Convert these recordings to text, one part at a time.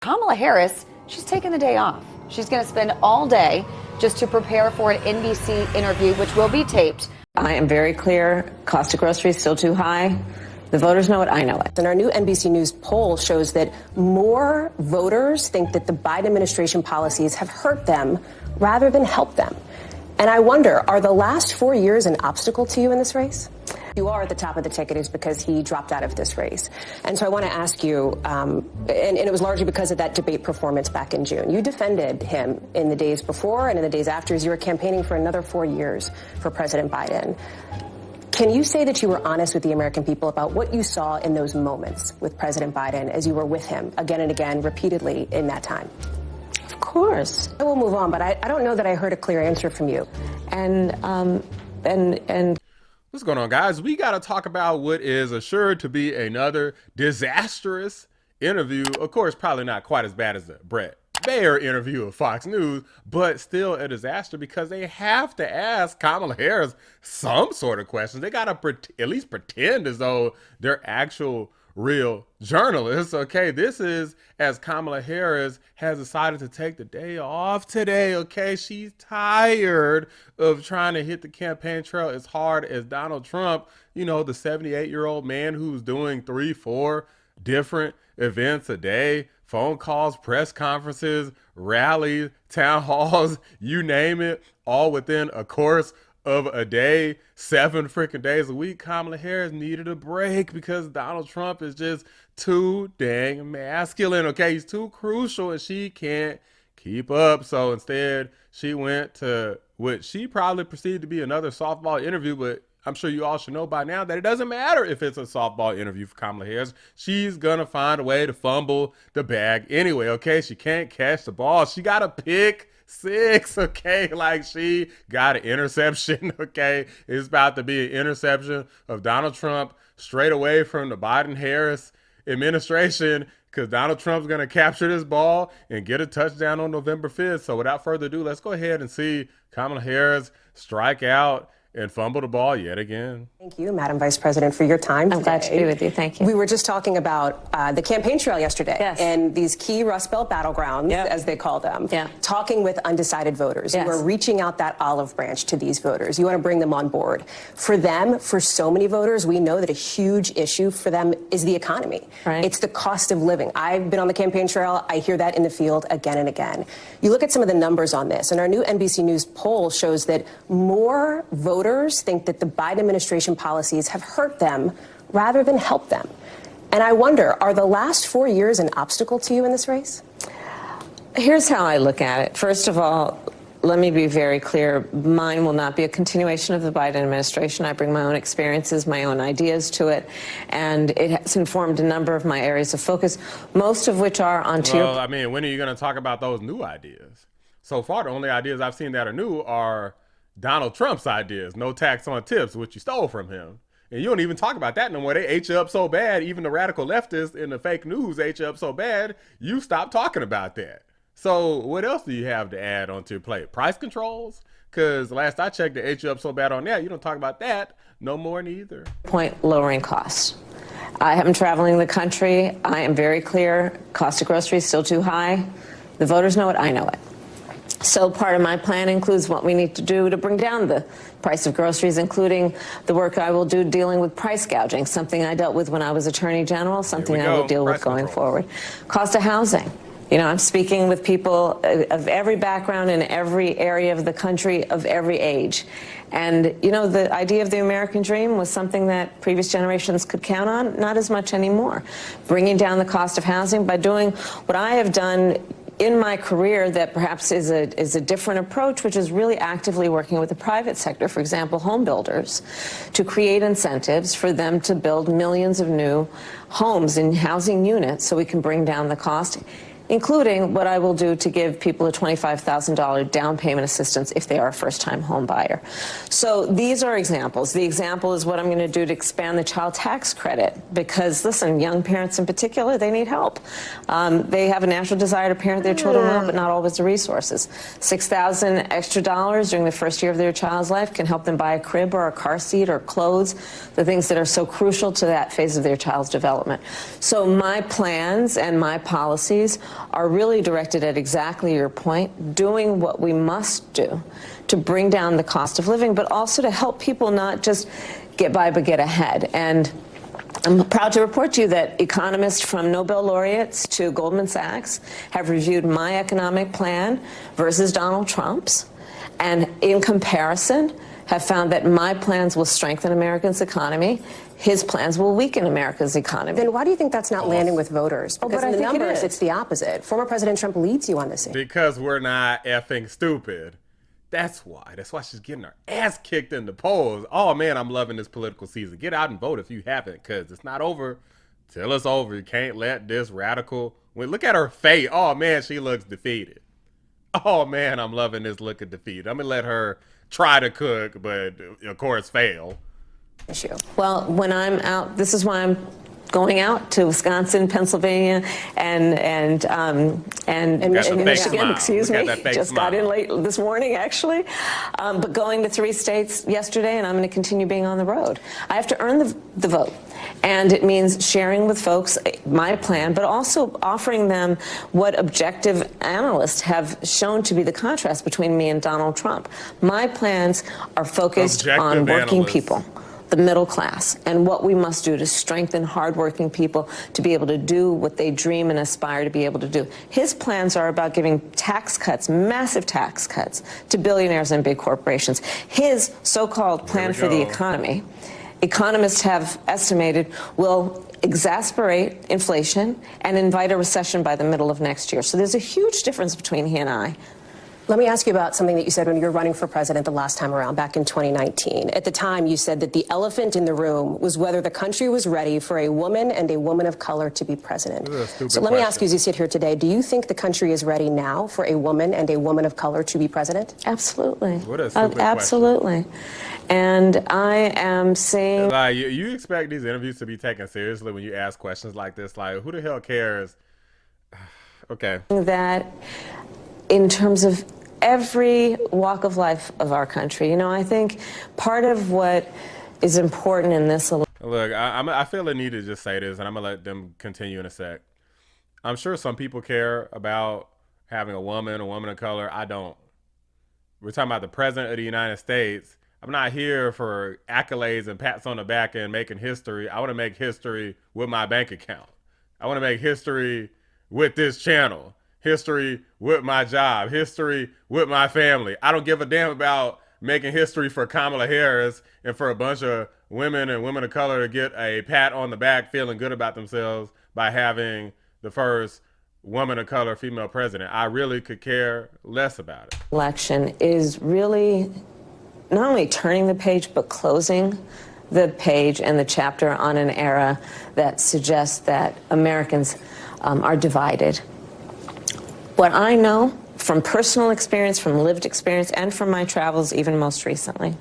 Kamala Harris, she's taking the day off. She's going to spend all day just to prepare for an NBC interview, which will be taped. I am very clear. Cost of groceries still too high. The voters know it. I know it. And our new NBC News poll shows that more voters think that the Biden administration policies have hurt them rather than helped them. And I wonder, are the last 4 years an obstacle to you in this race? You are at the top of the ticket is because he dropped out of this race. And so I want to ask you, and it was largely because of that debate performance back in June. You defended him in the days before and in the days after as you were campaigning for another 4 years for President Biden. Can you say that you were honest with the American people about what you saw in those moments with President Biden as you were with him again and again, repeatedly in that time? Of course. I will move on, but I don't know that I heard a clear answer from you. And what's going on, guys? We got to talk about what is assured to be another disastrous interview. Of course, probably not quite as bad as the Brett Baer interview of Fox News, but still a disaster because they have to ask Kamala Harris some sort of questions. They got to at least pretend as though they're actual real journalists. Okay, this is as Kamala Harris has decided to take the day off today. Okay, she's tired of trying to hit the campaign trail as hard as Donald Trump, you know, the 78-year-old man who's doing 3-4 different events a day, phone calls, press conferences, rallies, town halls, you name it, all within a course of a day, 7 freaking days a week. Kamala Harris needed a break because Donald Trump is just too dang masculine. Okay, he's too crucial and she can't keep up. So instead, she went to what she probably perceived to be another softball interview, but I'm sure you all should know by now that it doesn't matter if it's a softball interview for Kamala Harris. She's going to find a way to fumble the bag anyway, okay? She can't catch the ball. She got to pick 6, okay? Like, she got an interception, okay? It's about to be an interception of Donald Trump straight away from the Biden-Harris administration because Donald Trump's going to capture this ball and get a touchdown on November 5th. So without further ado, let's go ahead and see Kamala Harris strike out and fumble the ball yet again. Thank you, Madam Vice President, for your time I'm today. glad to be with you. Thank you. We were just talking about the campaign trail yesterday and these key Rust Belt battlegrounds, as they call them, talking with undecided voters. You are reaching out that olive branch to these voters. You want to bring them on board. For them, for so many voters, we know that a huge issue for them is the economy. Right. It's the cost of living. I've been on the campaign trail. I hear that in the field again and again. You look at some of the numbers on this, and our new NBC News poll shows that more voters think that the Biden administration policies have hurt them rather than helped them. And I wonder, are the last 4 years an obstacle to you in this race? Here's how I look at it. First of all, let me be very clear. Mine will not be a continuation of the Biden administration. I bring my own experiences, my own ideas to it, and it has informed a number of my areas of focus, most of which are on Well, I mean, when are you going to talk about those new ideas? So far, the only ideas I've seen that are new are Donald Trump's ideas, no tax on tips, which you stole from him. And you don't even talk about that no more. They ate you up so bad, even the radical leftists in the fake news ate you up so bad, you stopped talking about that. So what else do you have to add onto your plate? Price controls? Because last I checked, they ate you up so bad on that. You don't talk about that no more neither. Point, lowering costs. I am traveling the country. I am very clear. Cost of groceries still too high. The voters know it. I know it. So part of my plan includes what we need to do to bring down the price of groceries, including the work I will do dealing with price gouging, something I dealt with when I was Attorney General, something I will deal with going forward. Cost of housing. You know, I'm speaking with people of every background in every area of the country, of every age. And, you know, the idea of the American dream was something that previous generations could count on, not as much anymore. Bringing down the cost of housing by doing what I have done in my career that perhaps is a different approach, which is really actively working with the private sector, for example, home builders, to create incentives for them to build millions of new homes in housing units so we can bring down the cost, including what I will do to give people a $25,000 down payment assistance if they are a first-time home buyer. So these are examples. The example is what I'm going to do to expand the child tax credit because, listen, young parents in particular, they need help. They have a natural desire to parent their children well, but not always the resources. $6,000 extra dollars during the first year of their child's life can help them buy a crib or a car seat or clothes, the things that are so crucial to that phase of their child's development. So my plans and my policies are really directed at exactly your point, doing what we must do to bring down the cost of living, but also to help people not just get by, but get ahead. And I'm proud to report to you that economists from Nobel laureates to Goldman Sachs have reviewed my economic plan versus Donald Trump's, and in comparison have found that my plans will strengthen America's economy. His plans will weaken America's economy. Then why do you think that's not landing with voters? Because in the numbers, it is. It's the opposite. Former President Trump leads you on this. Because we're not effing stupid. That's why. That's why she's getting her ass kicked in the polls. Oh, man, I'm loving this political season. Get out and vote if you haven't, because it's not over till it's over. You can't let this radical... Look at her face. Oh, man, she looks defeated. Oh, man, I'm loving this look of defeat. I'm going to let her try to cook, but, of course, fail. Issue. Well, when I'm out, this is why I'm going out to Wisconsin, Pennsylvania, and Michigan. Smile. Excuse me, just smile. got in late this morning, actually. But going to 3 states yesterday, and I'm going to continue being on the road. I have to earn the vote. And it means sharing with folks my plan, but also offering them what objective analysts have shown to be the contrast between me and Donald Trump. My plans are focused on working people, the middle class, and what we must do to strengthen hardworking people to be able to do what they dream and aspire to be able to do. His plans are about giving tax cuts, massive tax cuts, to billionaires and big corporations. His so-called plan for the economy, economists have estimated, will exacerbate inflation and invite a recession by the middle of next year. So there's a huge difference between he and I. Let me ask you about something that you said when you were running for president the last time around, back in 2019. At the time, you said that the elephant in the room was whether the country was ready for a woman and a woman of color to be president. So let me ask you, as you sit here today, do you think the country is ready now for a woman and a woman of color to be president? Absolutely. What a stupid absolutely. And I am saying... Like, you expect these interviews to be taken seriously when you ask questions like this? Like, who the hell cares? Okay. That in terms of every walk of life of our country, you know, I think part of what is important in this... Look, I feel the need to just say this, and I'm going to let them continue in a sec. I'm sure some people care about having a woman of color. I don't. We're talking about the president of the United States. I'm not here for accolades and pats on the back and making history. I want to make history with my bank account. I want to make history with this channel. History with my job, history with my family. I don't give a damn about making history for Kamala Harris and for a bunch of women and women of color to get a pat on the back feeling good about themselves by having the first woman of color female president. I really could care less about it. Election is really not only turning the page, but closing the page and the chapter on an era that suggests that Americans are divided. What I know from personal experience, from lived experience, and from my travels even most recently,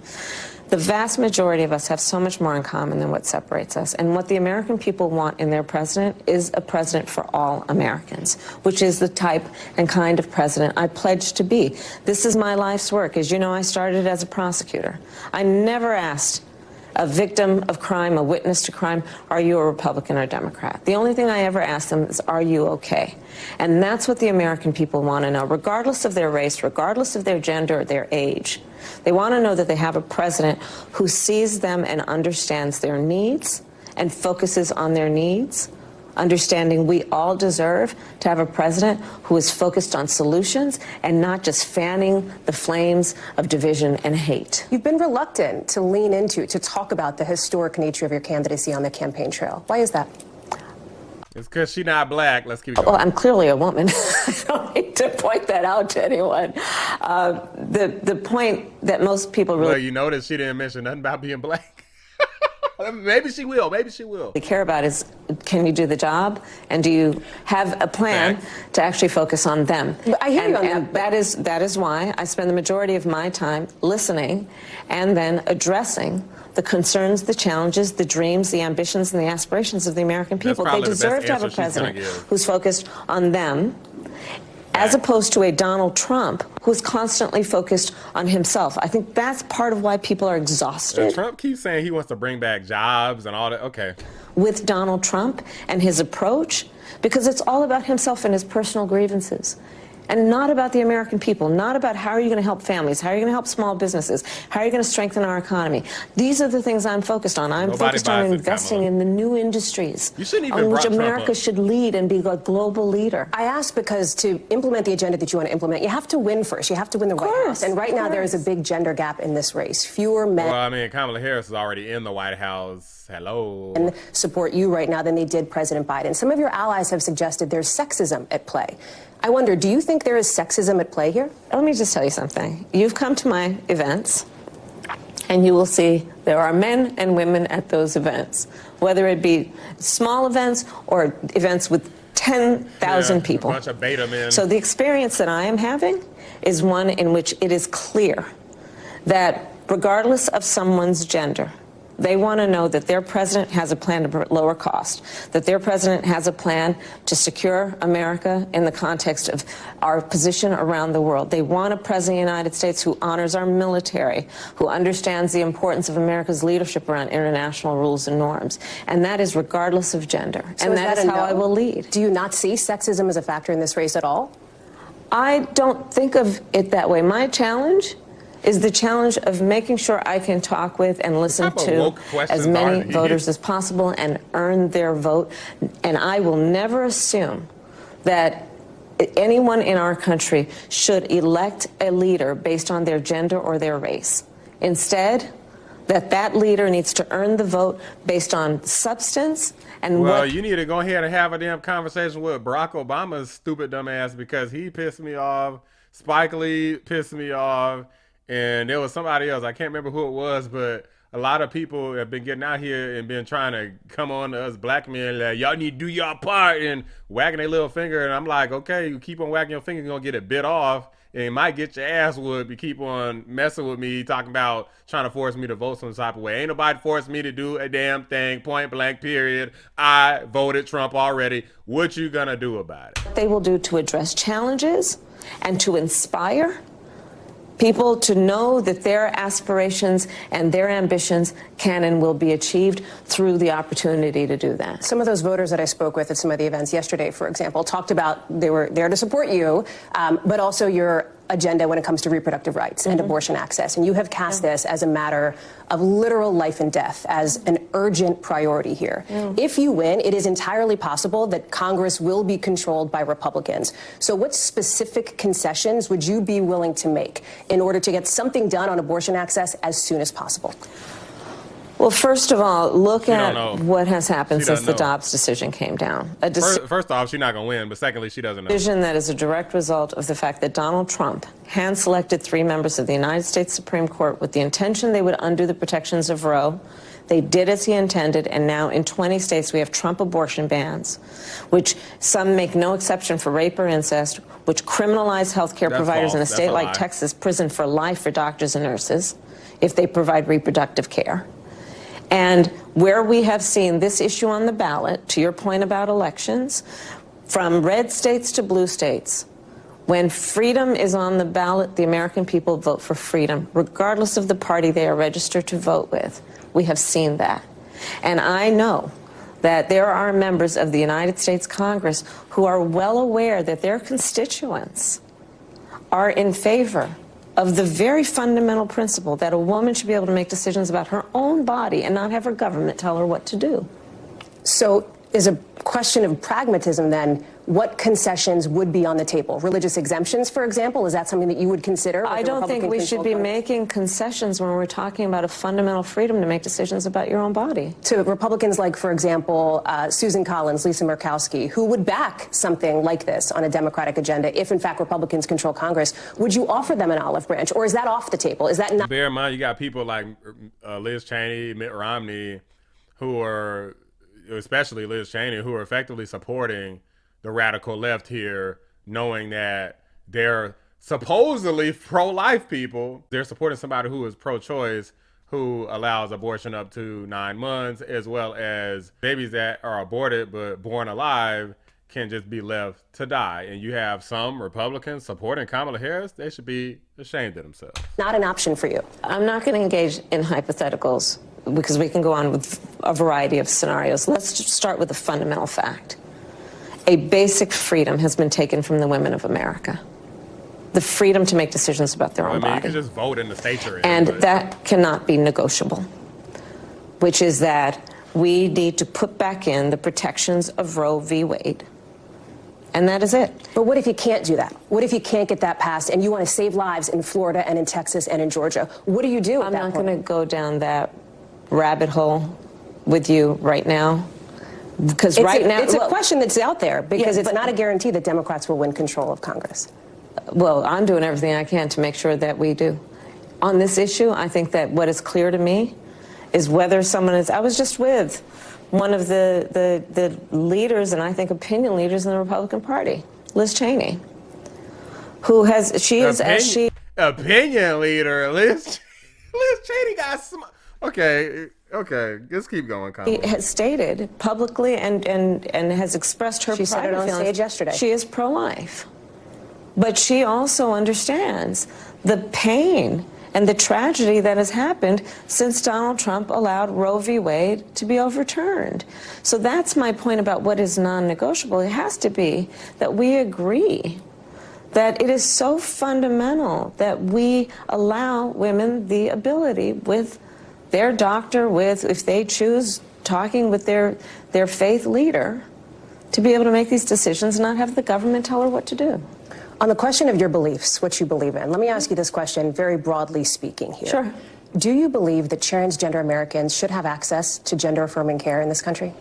the vast majority of us have so much more in common than what separates us. And what the American people want in their president is a president for all Americans, which is the type and kind of president I pledge to be. This is my life's work. As you know, I started as a prosecutor. I never asked a victim of crime, a witness to crime, are you a Republican or Democrat? The only thing I ever asked them is, are you okay? And that's what the American people want to know, regardless of their race, regardless of their gender or their age. They want to know that they have a president who sees them and understands their needs and focuses on their needs, understanding we all deserve to have a president who is focused on solutions and not just fanning the flames of division and hate. You've been reluctant to lean into, to talk about the historic nature of your candidacy on the campaign trail. Why is that? It's because she's not black. Let's keep it going. Well, I'm clearly a woman. I don't need to point that out to anyone. The point that most people really... Well, you notice she didn't mention nothing about being black. Maybe she will. Maybe she will. Care about is, can you do the job, and do you have a plan to actually focus on them? I hear you on and that is why I spend the majority of my time listening and then addressing the concerns, the challenges, the dreams, the ambitions, and the aspirations of the American people. They deserve to have a president who's focused on them, as opposed to a Donald Trump who's constantly focused on himself. I think that's part of why people are exhausted. Trump keeps saying he wants to bring back jobs and all that. Okay. With Donald Trump and his approach because it's all about himself and his personal grievances. And not about the American people, not about how are you going to help families, how are you going to help small businesses, how are you going to strengthen our economy. These are the things I'm focused on. I'm focused on investing in the new industries on which America should lead and be a global leader. I ask because to implement the agenda that you want to implement, you have to win first. You have to win the White House. And right now there is a big gender gap in this race. Fewer men. Well, I mean, Kamala Harris is already in the White House. Hello. And support you right now than they did President Biden. Some of your allies have suggested there's sexism at play. I wonder, do you think there is sexism at play here? Let me just tell you something. You've come to my events, and you will see there are men and women at those events, whether it be small events or events with 10,000 people. A bunch of beta men. So the experience that I am having is one in which it is clear that regardless of someone's gender, they want to know that their president has a plan to lower cost, that their president has a plan to secure America in the context of our position around the world. They want a president of the United States who honors our military, who understands the importance of America's leadership around international rules and norms. And that is regardless of gender. So and that is how I will lead. Do you not see sexism as a factor in this race at all? I don't think of it that way. My challenge is the challenge of making sure I can talk with and listen to as many voters as possible and earn their vote. And I will never assume that anyone in our country should elect a leader based on their gender or their race. Instead, that leader needs to earn the vote based on substance and well, you need to go ahead and have a damn conversation with Barack Obama's stupid dumb ass, because he pissed me off. Spike Lee pissed me off. And there was somebody else, I can't remember who it was, but a lot of people have been getting out here and been trying to come on to us black men, like, y'all need to do your part, and wagging their little finger. And I'm like, okay, you keep on wagging your finger, you're going to get it bit off, and it might get your ass whooped. You keep on messing with me, talking about trying to force me to vote some type of way. Ain't nobody forced me to do a damn thing, point blank, period. I voted Trump already. What you going to do about it? They will do to address challenges and to inspire people to know that their aspirations and their ambitions can and will be achieved through the opportunity to do that. Some of those voters that I spoke with at some of the events yesterday, for example, talked about they were there to support you, but also your agenda when it comes to reproductive rights and abortion access. And you have cast this as a matter of literal life and death, as an urgent priority here. If you win, it is entirely possible that Congress will be controlled by Republicans. So what specific concessions would you be willing to make in order to get something done on abortion access as soon as possible? Well, first of all, look at what has happened since the Dobbs decision came down. First off, she's not going to win, but secondly, she doesn't know. Decision that is a direct result of the fact that Donald Trump hand-selected 3 members of the United States Supreme Court with the intention they would undo the protections of Roe. They did as he intended, and now in 20 states we have Trump abortion bans, which some make no exception for rape or incest, which criminalize health care providers in a state like Texas, prison for life for doctors and nurses if they provide reproductive care. And where we have seen this issue on the ballot, to your point about elections, from red states to blue states, when freedom is on the ballot, the American people vote for freedom, regardless of the party they are registered to vote with. We have seen that. And I know that there are members of the United States Congress who are well aware that their constituents are in favor of the very fundamental principle that a woman should be able to make decisions about her own body and not have her government tell her what to do. So is a question of pragmatism then, what concessions would be on the table? Religious exemptions, for example, is that something that you would consider? I don't think we should be making concessions when we're talking about a fundamental freedom to make decisions about your own body. To Republicans like, for example, Susan Collins, Lisa Murkowski, who would back something like this on a Democratic agenda if, in fact, Republicans control Congress, would you offer them an olive branch, or is that off the table? Is that not? Bear in mind, you got people like Liz Cheney, Mitt Romney, who are, especially Liz Cheney, who are effectively supporting the radical left here, knowing that they're supposedly pro-life people. They're supporting somebody who is pro-choice, who allows abortion up to 9 months, as well as babies that are aborted but born alive can just be left to die. And you have some Republicans supporting Kamala Harris. They should be ashamed of themselves. Not an option for you. I'm not going to engage in hypotheticals because we can go on with a variety of scenarios. Let's just start with a fundamental fact. a basic freedom has been taken from the women of America. The freedom to make decisions about their own body. You can just vote in the states you're in. And that cannot be negotiable, which is that we need to put back in the protections of Roe v. Wade. And that is it. But what if you can't do that? What if you can't get that passed and you want to save lives in Florida and in Texas and in Georgia? What do you do at that point? I'm not going to go down that rabbit hole with you right now. Because it's a question that's out there, because it's not a guarantee that Democrats will win control of Congress. Well, I'm doing everything I can to make sure that we do. On this issue, I think that what is clear to me is whether someone is... I was just with one of the leaders, and I think opinion leaders in the Republican Party, Liz Cheney, who has... Opinion leader, Liz Cheney got some... Okay, let's keep going, Kamala. She has stated publicly and has expressed her... She said it on stage yesterday. She is pro-life. But she also understands the pain and the tragedy that has happened since Donald Trump allowed Roe v. Wade to be overturned. So that's my point about what is non-negotiable. It has to be that we agree that it is so fundamental that we allow women the ability with their doctor, if they choose, talking with their faith leader, to be able to make these decisions and not have the government tell her what to do. On the question of your beliefs, what you believe in, let me ask you this question very broadly speaking here. Sure. Do you believe that transgender Americans should have access to gender-affirming care in this country?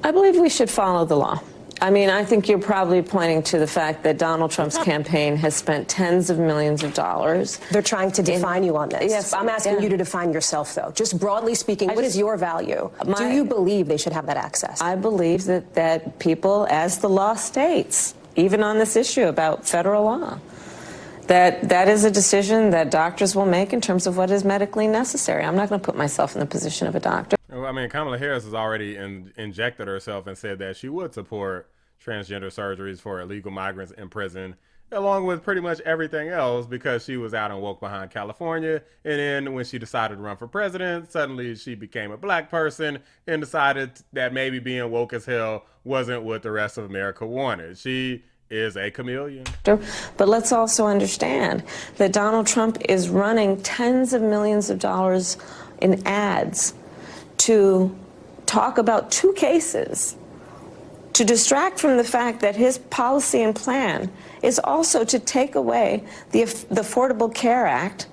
I believe we should follow the law. I mean, I think you're probably pointing to the fact that Donald Trump's campaign has spent tens of millions of dollars. They're trying to define you on this. Yes, I'm asking you to define yourself, though. Just broadly speaking, what is your value? Do you believe they should have that access? I believe that people, as the law states, even on this issue about federal law, that is a decision that doctors will make in terms of what is medically necessary. I'm not going to put myself in the position of a doctor. Well, I mean, Kamala Harris has already injected herself and said that she would support transgender surgeries for illegal migrants in prison, along with pretty much everything else, because she was out and woke behind California. And then when she decided to run for president, suddenly she became a black person and decided that maybe being woke as hell wasn't what the rest of America wanted. She is a chameleon. But let's also understand that Donald Trump is running tens of millions of dollars in ads to talk about two cases, to distract from the fact that his policy and plan is also to take away the Affordable Care Act,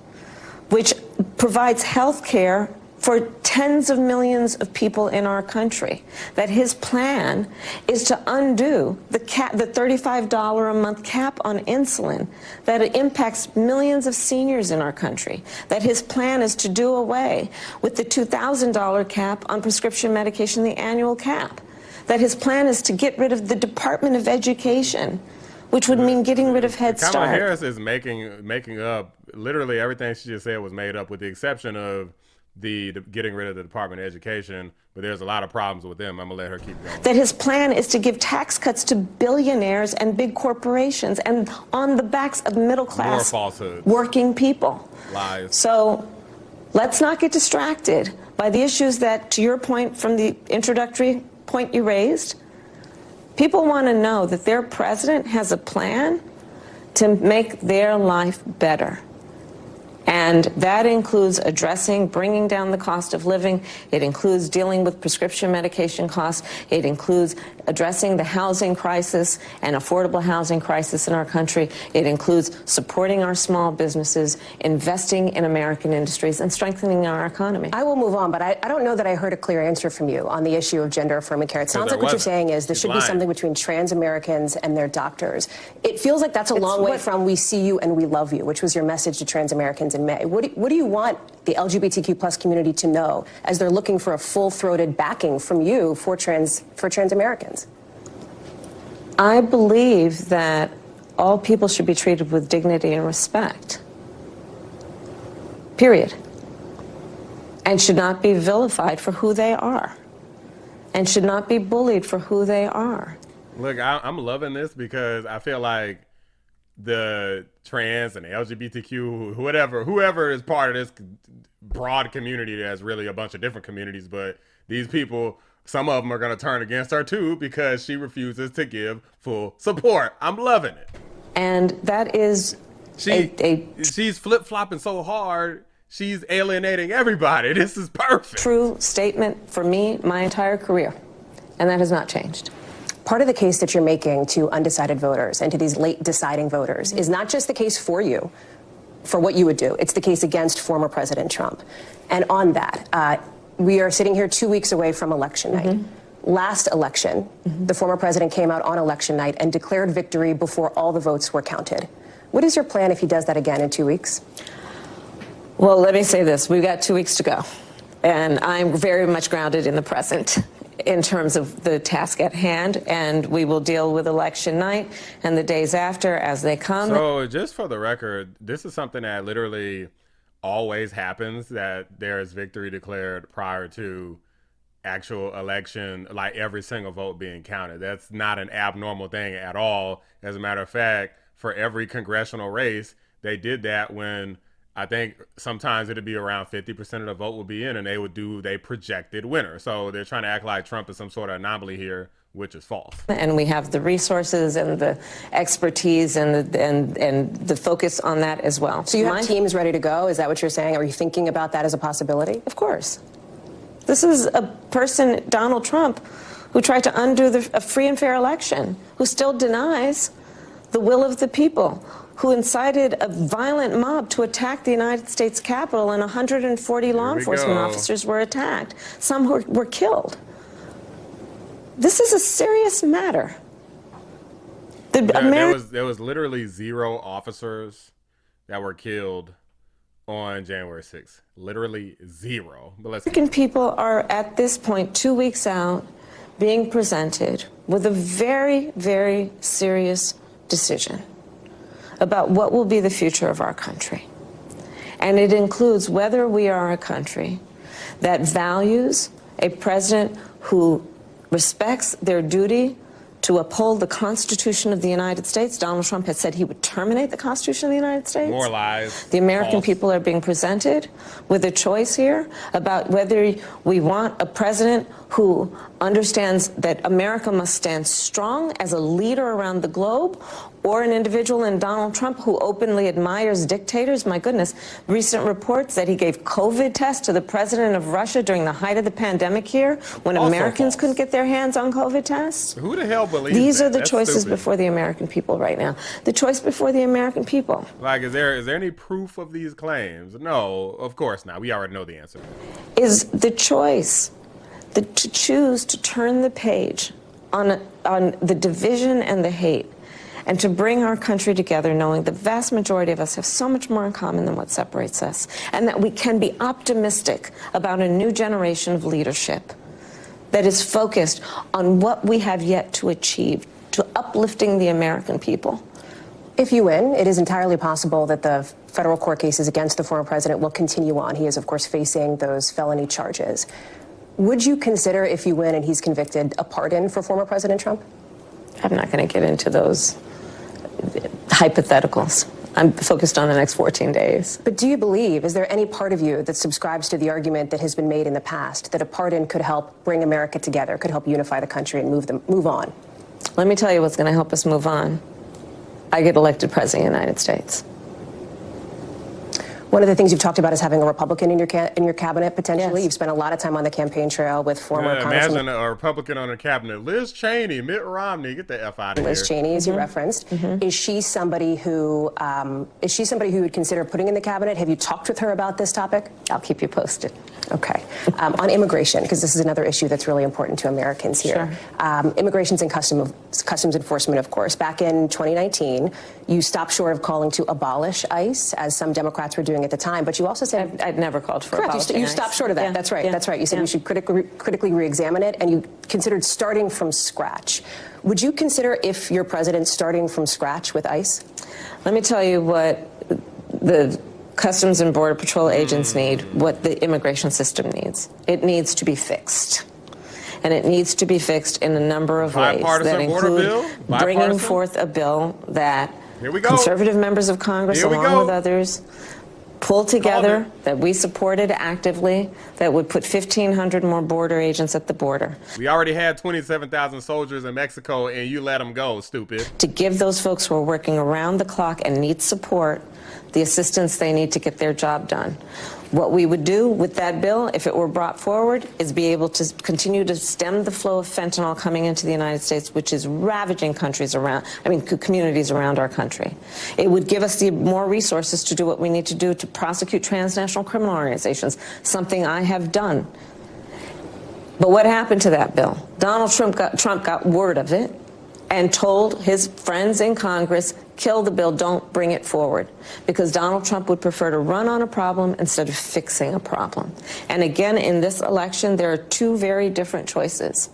which provides health care for tens of millions of people in our country. That his plan is to undo the $35 a month cap on insulin, that it impacts millions of seniors in our country. That his plan is to do away with the $2,000 cap on prescription medication, the annual cap. That his plan is to get rid of the Department of Education, which would mean getting rid of Head Start. Kamala Harris is making up literally everything she just said was made up, with the exception of the getting rid of the Department of Education, but there's a lot of problems with them. I'm gonna let her keep going. That his plan is to give tax cuts to billionaires and big corporations, and on the backs of middle class working people. Lies. So let's not get distracted by the issues that, to your point from the introductory point you raised, people want to know that their president has a plan to make their life better. And that includes bringing down the cost of living. It includes dealing with prescription medication costs. It includes addressing the housing crisis and affordable housing crisis in our country. It includes supporting our small businesses, investing in American industries, and strengthening our economy. I will move on, but I don't know that I heard a clear answer from you on the issue of gender-affirming care. It sounds like what you're saying is there should be something between trans Americans and their doctors. It feels like that's a long way from "we see you and we love you," which was your message to trans Americans in May. What do you want the LGBTQ plus community to know as they're looking for a full-throated backing from you for trans Americans? I believe that all people should be treated with dignity and respect. Period. And should not be vilified for who they are. And should not be bullied for who they are. Look, I'm loving this because I feel like the trans and LGBTQ, whoever is part of this broad community, there's really a bunch of different communities, but these people some of them are going to turn against her too because she refuses to give full support. I'm loving it. And that is she's flip-flopping so hard, she's alienating everybody. This is perfect. True statement for me my entire career, and that has not changed. Part of the case that you're making to undecided voters and to these late deciding voters is not just the case for you, for what you would do. It's the case against former President Trump. And on that, we are sitting here 2 weeks away from election night. Last election, the former president came out on election night and declared victory before all the votes were counted. What is your plan if he does that again in 2 weeks? Well, let me say this. We've got 2 weeks to go. And I'm very much grounded in the present in terms of the task at hand. And we will deal with election night and the days after as they come. So just for the record, this is something that literally always happens, that there is victory declared prior to actual election, like every single vote being counted. That's not an abnormal thing at all. As a matter of fact, for every congressional race, they did that when I think sometimes it'd be around 50% of the vote would be in, and they projected winner. So they're trying to act like Trump is some sort of anomaly here, which is false. And we have the resources and the expertise and the focus on that as well. So you have teams ready to go? Is that what you're saying? Are you thinking about that as a possibility? Of course. This is a person, Donald Trump, who tried to undo a free and fair election, who still denies the will of the people, who incited a violent mob to attack the United States Capitol, and 140 law enforcement officers were attacked. Some were killed. This is a serious matter. There was literally 0 officers that were killed on January 6th. Literally 0. But American people are at this point, 2 weeks out, being presented with a very, very serious decision about what will be the future of our country. And it includes whether we are a country that values a president who respects their duty to uphold the Constitution of the United States. Donald Trump has said he would terminate the Constitution of the United States. More lies. The American people are being presented with a choice here about whether we want a president who understands that America must stand strong as a leader around the globe, or an individual in Donald Trump who openly admires dictators. My goodness, recent reports that he gave COVID tests to the president of Russia during the height of the pandemic here, when Also Americans false. couldn't get their hands on COVID tests. Who the hell believes These that? are the That's choices stupid. before the American people right now. The choice before the American people. Like, is there any proof of these claims? No, of course not. We already know the answer. Is the choice to choose to turn the page on the division and the hate, and to bring our country together, knowing the vast majority of us have so much more in common than what separates us, and that we can be optimistic about a new generation of leadership that is focused on what we have yet to achieve, to uplifting the American people. If you win, it is entirely possible that the federal court cases against the former president will continue on. He is, of course, facing those felony charges. Would you consider, if you win and he's convicted, a pardon for former President Trump? I'm not going to get into those hypotheticals. I'm focused on the next 14 days. But do you believe, is there any part of you that subscribes to the argument that has been made in the past that a pardon could help bring America together, could help unify the country and move on? Let me tell you what's going to help us move on. I get elected president of the United States. One of the things you've talked about is having a Republican in your cabinet, potentially. Yes. You've spent a lot of time on the campaign trail with former Imagine a Republican on the cabinet. Liz Cheney, Mitt Romney, get the F out of here. Liz Cheney, as you referenced. Is she somebody who you would consider putting in the cabinet? Have you talked with her about this topic? I'll keep you posted. Okay. On immigration, because this is another issue that's really important to Americans here. Sure. Immigration's and customs enforcement, of course. Back in 2019, you stopped short of calling to abolish ICE, as some Democrats were doing at the time, but you also said... I'd never called for correct, abolishing you ICE. stopped short of that. Yeah. That's right. Yeah. That's right. You said Yeah. we should critically re-examine it, and you considered starting from scratch. Would you consider, if you're president, starting from scratch with ICE? Let me tell you what the Customs and Border Patrol agents need, what the immigration system needs. It needs to be fixed. And it needs to be fixed in a number of ways that include bringing forth a bill that Here we go. conservative members of Congress, Here we along go. with others, pull together that we supported actively that would put 1,500 more border agents at the border. We already had 27,000 soldiers in Mexico and you let them go, stupid. To give those folks who are working around the clock and need support the assistance they need to get their job done. What we would do with that bill, if it were brought forward, is be able to continue to stem the flow of fentanyl coming into the United States, which is ravaging communities around our country. It would give us the more resources to do what we need to do to prosecute transnational criminal organizations, something I have done. But what happened to that bill? Donald Trump got word of it and told his friends in Congress, kill the bill, don't bring it forward. Because Donald Trump would prefer to run on a problem instead of fixing a problem. And again, in this election, there are two very different choices.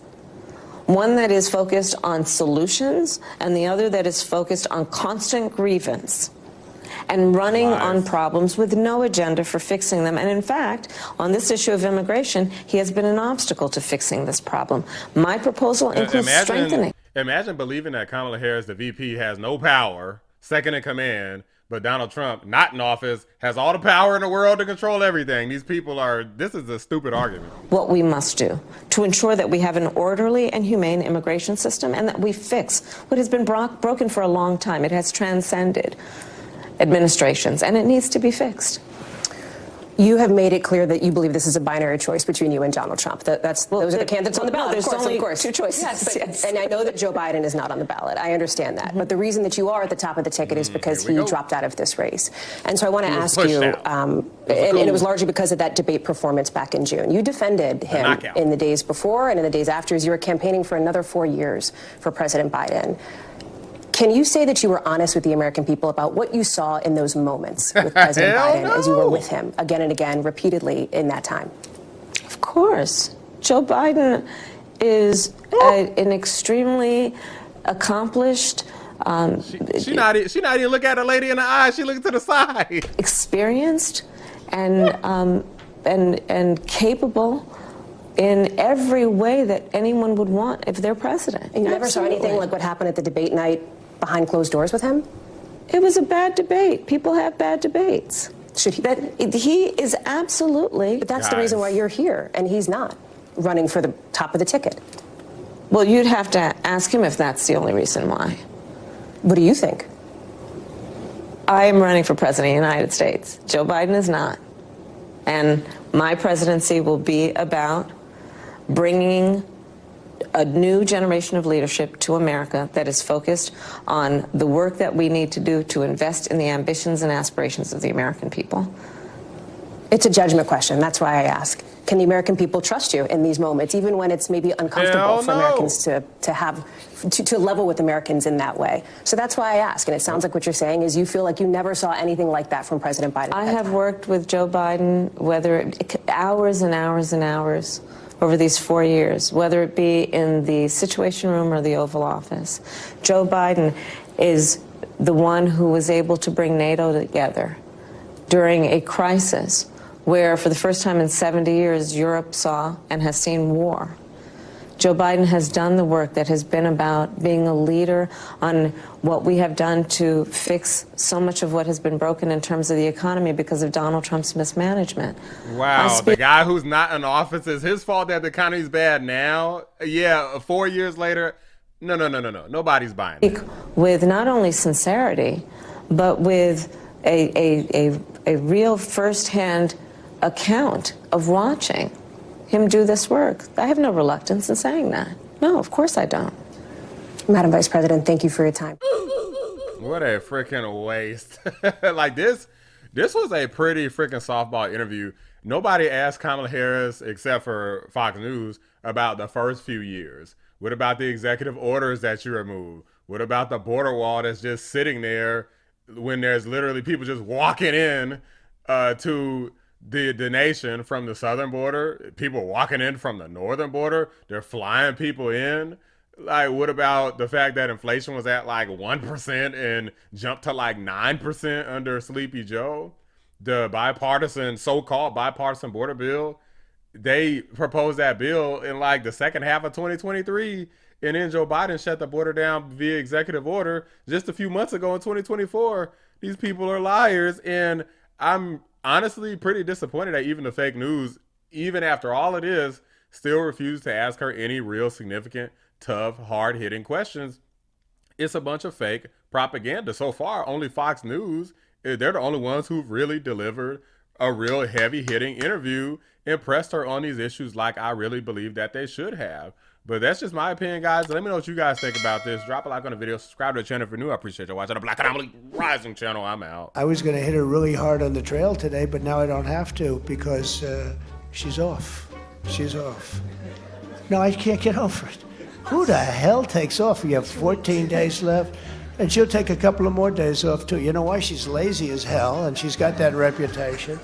One that is focused on solutions, and the other that is focused on constant grievance and running on problems with no agenda for fixing them. And in fact, on this issue of immigration, he has been an obstacle to fixing this problem. My proposal includes strengthening. Imagine believing that Kamala Harris, the VP, has no power, second in command, but Donald Trump, not in office, has all the power in the world to control everything. These people this is a stupid argument. What we must do to ensure that we have an orderly and humane immigration system and that we fix what has been broken for a long time. It has transcended administrations and it needs to be fixed. You have made it clear that you believe this is a binary choice between you and Donald Trump. Those are the candidates on the ballot. There's only two choices. Yes. And I know that Joe Biden is not on the ballot. I understand that. But the reason that you are at the top of the ticket is because he dropped out of this race. And so I want to ask you, and it was largely because of that debate performance back in June. You defended him in the days before and in the days after as you were campaigning for another 4 years for President Biden. Can you say that you were honest with the American people about what you saw in those moments with President Biden as you were with him again and again, repeatedly in that time? Of course. Joe Biden is an extremely accomplished, she not even look at a lady in the eye. She looking to the side. Experienced and capable in every way that anyone would want if they're president. And you never saw anything like what happened at the debate night behind closed doors with him? It was a bad debate. People have bad debates. He is absolutely. But that's the reason why you're here, and he's not running for the top of the ticket. Well, you'd have to ask him if that's the only reason why. What do you think? I am running for president of the United States. Joe Biden is not. And my presidency will be about bringing a new generation of leadership to America that is focused on the work that we need to do to invest in the ambitions and aspirations of the American people. It's a judgment question. That's why I ask. Can the American people trust you in these moments, even when it's maybe uncomfortable for Americans to level with Americans in that way? So that's why I ask. And it sounds like what you're saying is you feel like you never saw anything like that from President Biden. I have worked with Joe Biden, hours and hours and hours over these 4 years, whether it be in the Situation Room or the Oval Office. Joe Biden is the one who was able to bring NATO together during a crisis where, for the first time in 70 years, Europe saw and has seen war. Joe Biden has done the work that has been about being a leader on what we have done to fix so much of what has been broken in terms of the economy because of Donald Trump's mismanagement. Wow, the guy who's not in office, is his fault that the economy's bad now? Yeah, 4 years later, no. Nobody's buying it. With not only sincerity, but with a real firsthand account of watching him do this work. I have no reluctance in saying that. No, of course I don't. Madam Vice President, thank you for your time. What a freaking waste. Like this was a pretty freaking softball interview. Nobody asked Kamala Harris, except for Fox News, about the first few years. What about the executive orders that you removed? What about the border wall that's just sitting there when there's literally people just walking in to the nation from the southern border, people walking in from the northern border, they're flying people in. Like, what about the fact that inflation was at like 1% and jumped to like 9% under Sleepy Joe? The so-called bipartisan border bill, they proposed that bill in like the second half of 2023, and then Joe Biden shut the border down via executive order just a few months ago in 2024. These people are liars, and I'm honestly pretty disappointed that even the fake news, even after all it is, still refused to ask her any real significant, tough, hard-hitting questions. It's a bunch of fake propaganda. So far, only Fox News, they're the only ones who've really delivered a real heavy-hitting interview and pressed her on these issues like I really believe that they should have. But that's just my opinion, guys. Let me know what you guys think about this. Drop a like on the video. Subscribe to the channel if you're new. I appreciate you watching the Black Anomaly Rising channel. I'm out. I was going to hit her really hard on the trail today, but now I don't have to because she's off. She's off. No, I can't get over it. Who the hell takes off? You have 14 days left, and she'll take a couple of more days off, too. You know why? She's lazy as hell, and she's got that reputation.